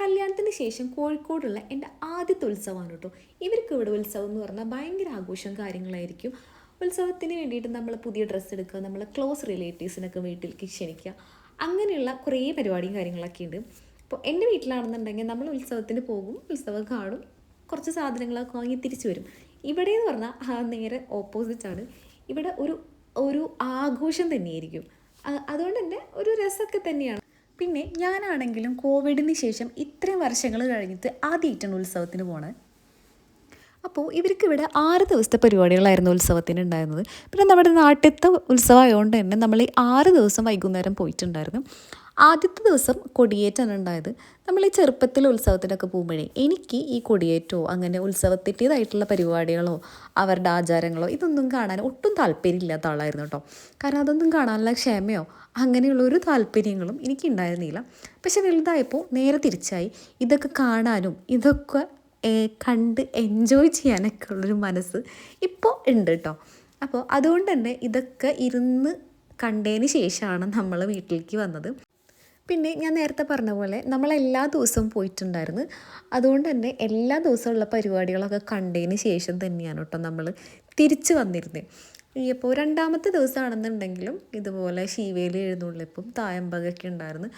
കല്യാണത്തിന് ശേഷം കോഴിക്കോടുള്ള എൻ്റെ ആദ്യത്തെ ഉത്സവമാണ് കേട്ടോ. ഇവർക്ക് ഇവിടെ ഉത്സവം എന്ന് പറഞ്ഞാൽ ഭയങ്കര ആഘോഷം കാര്യങ്ങളായിരിക്കും. ഉത്സവത്തിന് വേണ്ടിയിട്ട് നമ്മൾ പുതിയ ഡ്രസ്സ് എടുക്കുക, നമ്മൾ ക്ലോസ് റിലേറ്റീവ്സിനൊക്കെ വീട്ടിലേക്ക് ക്ഷണിക്കുക, അങ്ങനെയുള്ള കുറേ പരിപാടിയും കാര്യങ്ങളൊക്കെ ഉണ്ട്. അപ്പോൾ എൻ്റെ വീട്ടിലാണെന്നുണ്ടെങ്കിൽ നമ്മൾ ഉത്സവത്തിന് പോകും, ഉത്സവം കാണും, കുറച്ച് സാധനങ്ങളൊക്കെ വാങ്ങി തിരിച്ചു വരും. ഇവിടെ എന്ന് പറഞ്ഞാൽ നേരെ ഓപ്പോസിറ്റാണ്. ഇവിടെ ഒരു ഒരു ആഘോഷം തന്നെയായിരിക്കും. അതുകൊണ്ട് തന്നെ ഒരു രസമൊക്കെ തന്നെയാണ്. പിന്നെ ഞാനാണെങ്കിലും കോവിഡിന് ശേഷം ഇത്രയും വർഷങ്ങൾ കഴിഞ്ഞിട്ട് ആദ്യമായിട്ടാണ് ഉത്സവത്തിന് പോണത്. അപ്പോൾ ഇവർക്കിവിടെ 6 ദിവസത്തെ പരിപാടികളായിരുന്നു ഉത്സവത്തിന് ഉണ്ടായിരുന്നത്. പിന്നെ നമ്മുടെ നാട്ടിലത്തെ ഉത്സവമായതുകൊണ്ട് തന്നെ നമ്മൾ ഈ 6 ദിവസം വൈകുന്നേരം പോയിട്ടുണ്ടായിരുന്നു. ആദ്യത്തെ ദിവസം കൊടിയേറ്റാണ് ഉണ്ടായത്. നമ്മൾ ഈ ചെറുപ്പത്തിൽ ഉത്സവത്തിനൊക്കെ പോകുമ്പോഴേ എനിക്ക് ഈ കൊടിയേറ്റോ അങ്ങനെ ഉത്സവത്തിൻ്റേതായിട്ടുള്ള പരിപാടികളോ അവരുടെ ആചാരങ്ങളോ ഇതൊന്നും കാണാൻ ഒട്ടും താല്പര്യമില്ലാത്ത ആളായിരുന്നു കേട്ടോ. കാരണം അതൊന്നും കാണാനുള്ള ക്ഷമയോ അങ്ങനെയുള്ള ഒരു താല്പര്യങ്ങളും എനിക്കുണ്ടായിരുന്നില്ല. പക്ഷെ വലുതായപ്പോൾ നേരെ തിരിച്ചായി. ഇതൊക്കെ കാണാനും ഇതൊക്കെ കണ്ട് എൻജോയ് ചെയ്യാനൊക്കെ ഉള്ളൊരു മനസ്സ് ഇപ്പോൾ ഉണ്ട് കേട്ടോ. അപ്പോൾ അതുകൊണ്ട് തന്നെ ഇതൊക്കെ ഇരുന്ന് കണ്ടതിന് ശേഷമാണ് നമ്മൾ വീട്ടിലേക്ക് വന്നത്. പിന്നെ ഞാൻ നേരത്തെ പറഞ്ഞ പോലെ നമ്മളെല്ലാ ദിവസവും പോയിട്ടുണ്ടായിരുന്നു. അതുകൊണ്ട് തന്നെ എല്ലാ ദിവസമുള്ള പരിപാടികളൊക്കെ കണ്ടതിന് ശേഷം തന്നെയാണ് കേട്ടോ നമ്മൾ തിരിച്ച് വന്നിരുന്നത്. ഇപ്പോൾ രണ്ടാമത്തെ ദിവസമാണെന്നുണ്ടെങ്കിലും ഇതുപോലെ ശീവേലി എഴുന്നള്ളിപ്പും തായമ്പകയൊക്കെ ഉണ്ടായിരുന്നു.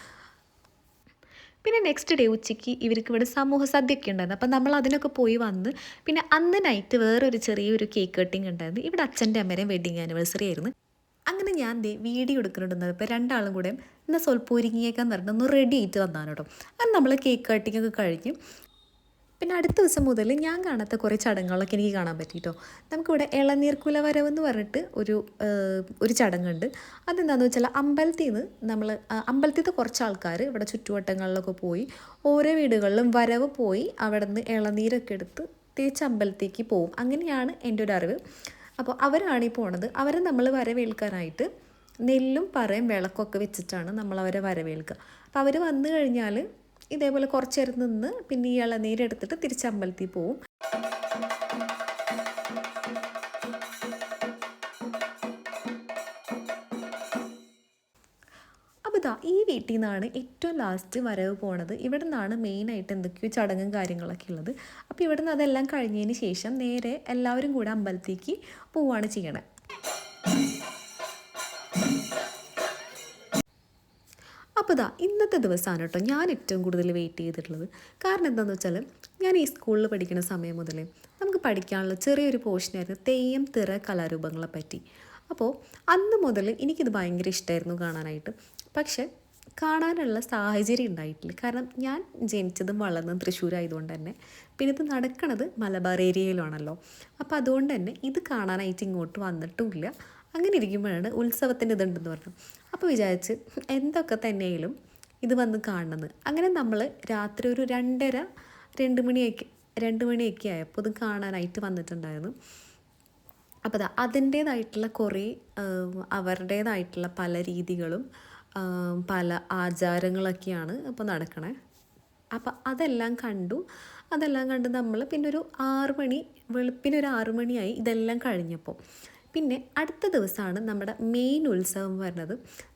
പിന്നെ നെക്സ്റ്റ് ഡേ ഉച്ചയ്ക്ക് ഇവർക്ക് ഇവിടെ സമൂഹ സദ്യയൊക്കെ ഉണ്ടായിരുന്നു. അപ്പം നമ്മൾ അതിനൊക്കെ പോയി വന്ന് പിന്നെ അന്ന് നൈറ്റ് വേറൊരു ചെറിയൊരു കേക്ക് കട്ടിങ് ഉണ്ടായിരുന്നു. ഇവിടെ അച്ഛൻ്റെ അമ്മേരെയും വെഡിങ് ആനിവേഴ്സറി ആയിരുന്നു. അങ്ങനെ ഞാൻ വീഡിയോ എടുക്കുന്നുണ്ടെന്നത് ഇപ്പോൾ രണ്ടാളും കൂടെ എന്നാൽ സ്വല്പം ഒരുങ്ങിയേക്കാൻ പറഞ്ഞിട്ട് ഒന്ന് റെഡി ആയിട്ട് വന്നാണ് കേട്ടോ. അത് നമ്മൾ കേക്ക് കട്ടിങ് ഒക്കെ കഴിഞ്ഞ് പിന്നെ അടുത്ത ദിവസം മുതൽ ഞാൻ കാണാത്ത കുറേ ചടങ്ങുകളൊക്കെ എനിക്ക് കാണാൻ പറ്റിയിട്ടോ. നമുക്കിവിടെ ഇളനീർ കുലവരവ് എന്ന് പറഞ്ഞിട്ട് ഒരു ചടങ്ങുണ്ട്. അതെന്താണെന്ന് വെച്ചാൽ അമ്പലത്തിൽ നിന്ന് നമ്മൾ അമ്പലത്തിലത്തെ കുറച്ച് ആൾക്കാർ ഇവിടെ ചുറ്റുവട്ടങ്ങളിലൊക്കെ പോയി ഓരോ വീടുകളിലും വരവ് പോയി അവിടെ നിന്ന് ഇളനീരൊക്കെ എടുത്ത് തിരിച്ച് അമ്പലത്തേക്ക് പോവും. അങ്ങനെയാണ് എൻ്റെ ഒരു അറിവ്. അപ്പോൾ അവരാണ് ഈ പോണത്. അവരെ നമ്മൾ വരവേൽക്കാനായിട്ട് നെല്ലും പറയും വിളക്കൊക്കെ വെച്ചിട്ടാണ് നമ്മൾ അവരെ വരവേൽക്കുക. അപ്പോൾ അവർ വന്നു കഴിഞ്ഞാൽ ഇതേപോലെ കുറച്ച് നേരം നിന്ന് പിന്നെ ഈ ഇളനീരെടുത്തിട്ട് തിരിച്ച് അമ്പലത്തിൽ പോവും. അപ്പോൾ ഇതാ ഈ വീട്ടിൽ നിന്നാണ് ഏറ്റവും ലാസ്റ്റ് വരവ് പോണത്. ഇവിടെ നിന്നാണ് മെയിനായിട്ട് എന്തൊക്കെയോ ചടങ്ങും കാര്യങ്ങളൊക്കെ ഉള്ളത്. അപ്പോൾ ഇവിടെ നിന്ന് അതെല്ലാം കഴിഞ്ഞതിന് ശേഷം നേരെ എല്ലാവരും കൂടെ അമ്പലത്തേക്ക് പോവുകയാണ് ചെയ്യണത്. അപ്പോൾ ഇതാ ഇന്നത്തെ ദിവസമാണ് കേട്ടോ ഞാൻ ഏറ്റവും കൂടുതൽ വെയിറ്റ് ചെയ്തിട്ടുള്ളത്. കാരണം എന്താണെന്ന് വെച്ചാൽ ഞാൻ ഈ സ്കൂളിൽ പഠിക്കുന്ന സമയം മുതലേ നമുക്ക് പഠിക്കാനുള്ള ചെറിയൊരു പോർഷനായിരുന്നു തെയ്യം തിറ കലാരൂപങ്ങളെ പറ്റി. അപ്പോൾ അന്ന് മുതൽ എനിക്കിത് ഭയങ്കര ഇഷ്ടമായിരുന്നു കാണാനായിട്ട്. പക്ഷെ കാണാനുള്ള സാഹചര്യം ഉണ്ടായിട്ടില്ല. കാരണം ഞാൻ ജനിച്ചതും വളർന്നതും തൃശ്ശൂരായതുകൊണ്ട് തന്നെ പിന്നെ ഇത് നടക്കുന്നത് മലബാർ ഏരിയയിലാണല്ലോ. അപ്പോൾ അതുകൊണ്ട് തന്നെ ഇത് കാണാനായിട്ട് ഇങ്ങോട്ട് വന്നിട്ടുമില്ല. അങ്ങനെ ഇരിക്കുമ്പോഴാണ് ഉത്സവത്തിൻ്റെ ഇതുണ്ടെന്ന് പറഞ്ഞു. അപ്പോൾ വിചാരിച്ച് എന്തൊക്കെ തന്നെയായാലും ഇത് വന്ന് കാണണമെന്ന്. അങ്ങനെ നമ്മൾ രാത്രി ഒരു 2:30 ആയപ്പോൾ ഇത് കാണാനായിട്ട് വന്നിട്ടുണ്ടായിരുന്നു. അപ്പോൾ അതിൻ്റേതായിട്ടുള്ള കുറേ അവരുടേതായിട്ടുള്ള പല രീതികളും പല ആചാരങ്ങളൊക്കെയാണ് ഇപ്പോൾ നടക്കണേ. അപ്പം അതെല്ലാം കണ്ട് നമ്മൾ പിന്നെ ഒരു 6 മണി വെളുപ്പിനൊരു 6 മണിയായി ഇതെല്ലാം കഴിഞ്ഞപ്പോൾ. പിന്നെ അടുത്ത ദിവസമാണ് നമ്മുടെ മെയിൻ ഉത്സവം വരുന്നത്.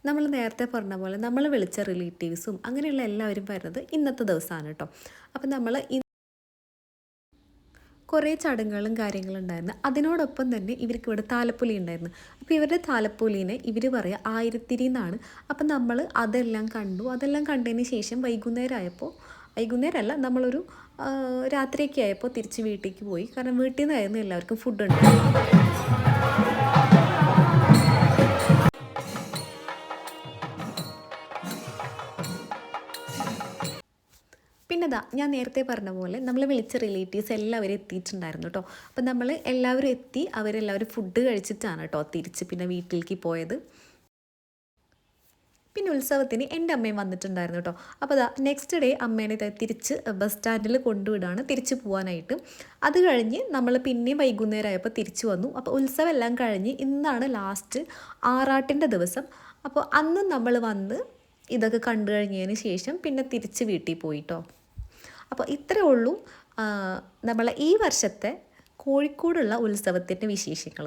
നമ്മൾ നേരത്തെ പറഞ്ഞ പോലെ നമ്മൾ വിളിച്ച റിലേറ്റീവ്സും അങ്ങനെയുള്ള എല്ലാവരും വരുന്നത് ഇന്നത്തെ ദിവസമാണ് കേട്ടോ. അപ്പം നമ്മൾ കുറേ ചടങ്ങുകളും കാര്യങ്ങളും ഉണ്ടായിരുന്നു. അതിനോടൊപ്പം തന്നെ ഇവർക്ക് ഇവിടെ താലപ്പൊലി ഉണ്ടായിരുന്നു. അപ്പോൾ ഇവരുടെ താലപ്പൊലീനെ ഇവർ പറയുക ആയിരത്തിരി എന്നാണ്. അപ്പം നമ്മൾ അതെല്ലാം കണ്ടതിന് ശേഷം വൈകുന്നേരമല്ല നമ്മളൊരു രാത്രിയൊക്കെ ആയപ്പോൾ തിരിച്ച് വീട്ടിലേക്ക് പോയി. കാരണം വീട്ടിൽ നിന്നായിരുന്നു എല്ലാവർക്കും ഫുഡ് ഉണ്ടായിരുന്നു. പിന്നെ ഞാൻ നേരത്തെ പറഞ്ഞ പോലെ നമ്മൾ വിളിച്ച റിലേറ്റീവ്സ് എല്ലാവരും എത്തിയിട്ടുണ്ടായിരുന്നു കേട്ടോ. അപ്പം നമ്മൾ എല്ലാവരും എത്തി അവരെല്ലാവരും ഫുഡ് കഴിച്ചിട്ടാണ് കേട്ടോ തിരിച്ച് പിന്നെ വീട്ടിലേക്ക് പോയത്. പിന്നെ ഉത്സവത്തിന് എൻ്റെ അമ്മയും വന്നിട്ടുണ്ടായിരുന്നു കേട്ടോ. അപ്പോൾ നെക്സ്റ്റ് ഡേ അമ്മേനെ തിരിച്ച് ബസ് സ്റ്റാൻഡിൽ കൊണ്ടുവിടാണ് തിരിച്ച് പോകാനായിട്ട്. അത് കഴിഞ്ഞ് നമ്മൾ പിന്നെയും വൈകുന്നേരമായപ്പോൾ തിരിച്ചു വന്നു. അപ്പോൾ ഉത്സവം എല്ലാം കഴിഞ്ഞ് ഇന്നാണ് ലാസ്റ്റ് ആറാട്ടിൻ്റെ ദിവസം. അപ്പോൾ അന്ന് നമ്മൾ വന്ന് ഇതൊക്കെ കണ്ടു കഴിഞ്ഞതിന് ശേഷം പിന്നെ തിരിച്ച് വീട്ടിൽ പോയിട്ടോ. അപ്പോൾ ഇത്രയേ ഉള്ളൂ നമ്മളെ ഈ വർഷത്തെ കോഴിക്കോടുള്ള ഉത്സവത്തിൻ്റെ വിശേഷങ്ങൾ.